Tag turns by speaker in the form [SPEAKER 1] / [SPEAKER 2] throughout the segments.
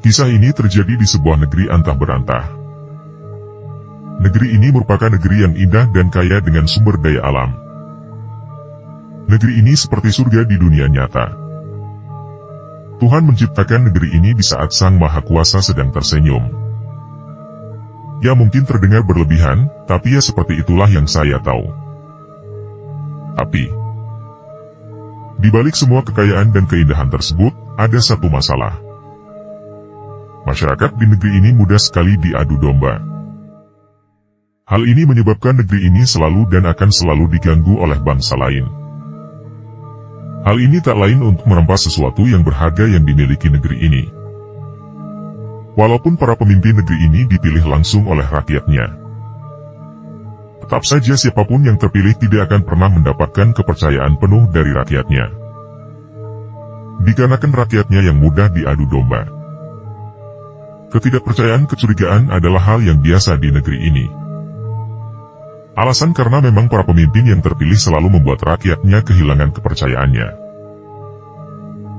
[SPEAKER 1] Kisah ini terjadi di sebuah negeri antah berantah. Negeri ini merupakan negeri yang indah dan kaya dengan sumber daya alam. Negeri ini seperti surga di dunia nyata. Tuhan menciptakan negeri ini di saat Sang Maha Kuasa sedang tersenyum. Ya mungkin terdengar berlebihan, tapi ya seperti itulah yang saya tahu. Tapi, di balik semua kekayaan dan keindahan tersebut, ada satu masalah. Masyarakat di negeri ini mudah sekali diadu domba. Hal ini menyebabkan negeri ini selalu dan akan selalu diganggu oleh bangsa lain. Hal ini tak lain untuk merampas sesuatu yang berharga yang dimiliki negeri ini. Walaupun para pemimpin negeri ini dipilih langsung oleh rakyatnya, tetap saja siapapun yang terpilih tidak akan pernah mendapatkan kepercayaan penuh dari rakyatnya. Dikarenakan rakyatnya yang mudah diadu domba. Ketidakpercayaan, kecurigaan adalah hal yang biasa di negeri ini. Alasan karena memang para pemimpin yang terpilih selalu membuat rakyatnya kehilangan kepercayaannya.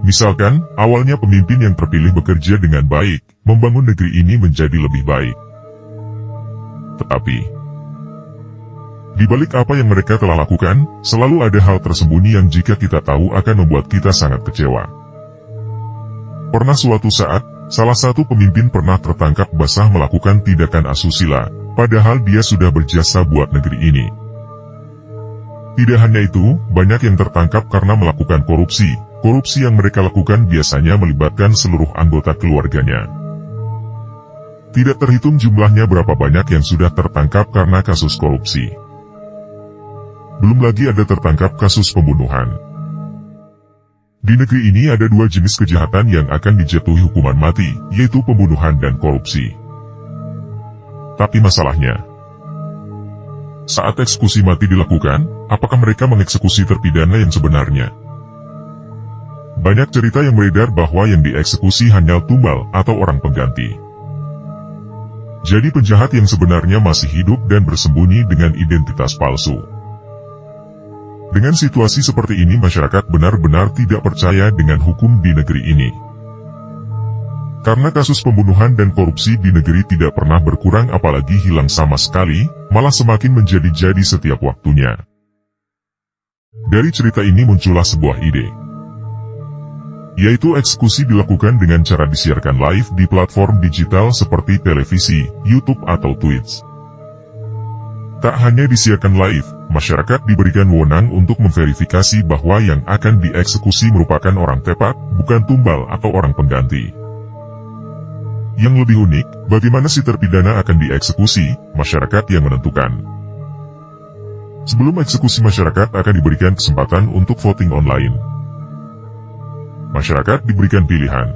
[SPEAKER 1] Misalkan, awalnya pemimpin yang terpilih bekerja dengan baik, membangun negeri ini menjadi lebih baik. Tetapi, di balik apa yang mereka telah lakukan, selalu ada hal tersembunyi yang jika kita tahu akan membuat kita sangat kecewa. Pernah suatu saat, salah satu pemimpin pernah tertangkap basah melakukan tindakan asusila, padahal dia sudah berjasa buat negeri ini. Tidak hanya itu, banyak yang tertangkap karena melakukan korupsi. Korupsi yang mereka lakukan biasanya melibatkan seluruh anggota keluarganya. Tidak terhitung jumlahnya berapa banyak yang sudah tertangkap karena kasus korupsi. Belum lagi ada tertangkap kasus pembunuhan. Di negeri ini ada dua jenis kejahatan yang akan dijatuhi hukuman mati, yaitu pembunuhan dan korupsi. Tapi masalahnya, saat eksekusi mati dilakukan, apakah mereka mengeksekusi terpidana yang sebenarnya? Banyak cerita yang beredar bahwa yang dieksekusi hanya tumbal atau orang pengganti. Jadi penjahat yang sebenarnya masih hidup dan bersembunyi dengan identitas palsu. Dengan situasi seperti ini masyarakat benar-benar tidak percaya dengan hukum di negeri ini. Karena kasus pembunuhan dan korupsi di negeri tidak pernah berkurang apalagi hilang sama sekali, malah semakin menjadi-jadi setiap waktunya. Dari cerita ini muncullah sebuah ide, yaitu eksekusi dilakukan dengan cara disiarkan live di platform digital seperti televisi, YouTube atau Twitch. Tak hanya disiarkan live, masyarakat diberikan wewenang untuk memverifikasi bahwa yang akan dieksekusi merupakan orang tepat, bukan tumbal atau orang pengganti. Yang lebih unik, bagaimana si terpidana akan dieksekusi, masyarakat yang menentukan. Sebelum eksekusi masyarakat akan diberikan kesempatan untuk voting online. Masyarakat diberikan pilihan.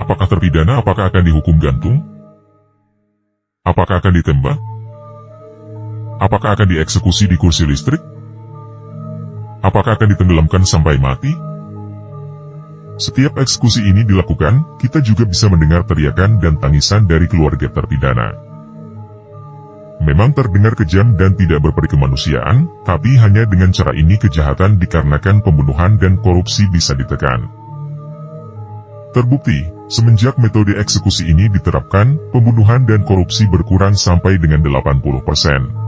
[SPEAKER 1] Apakah terpidana apakah akan dihukum gantung? Apakah akan ditembak? Apakah akan dieksekusi di kursi listrik? Apakah akan ditenggelamkan sampai mati? Setiap eksekusi ini dilakukan, kita juga bisa mendengar teriakan dan tangisan dari keluarga terpidana. Memang terdengar kejam dan tidak berperi kemanusiaan, tapi hanya dengan cara ini kejahatan dikarenakan pembunuhan dan korupsi bisa ditekan. Terbukti, semenjak metode eksekusi ini diterapkan, pembunuhan dan korupsi berkurang sampai dengan 80%.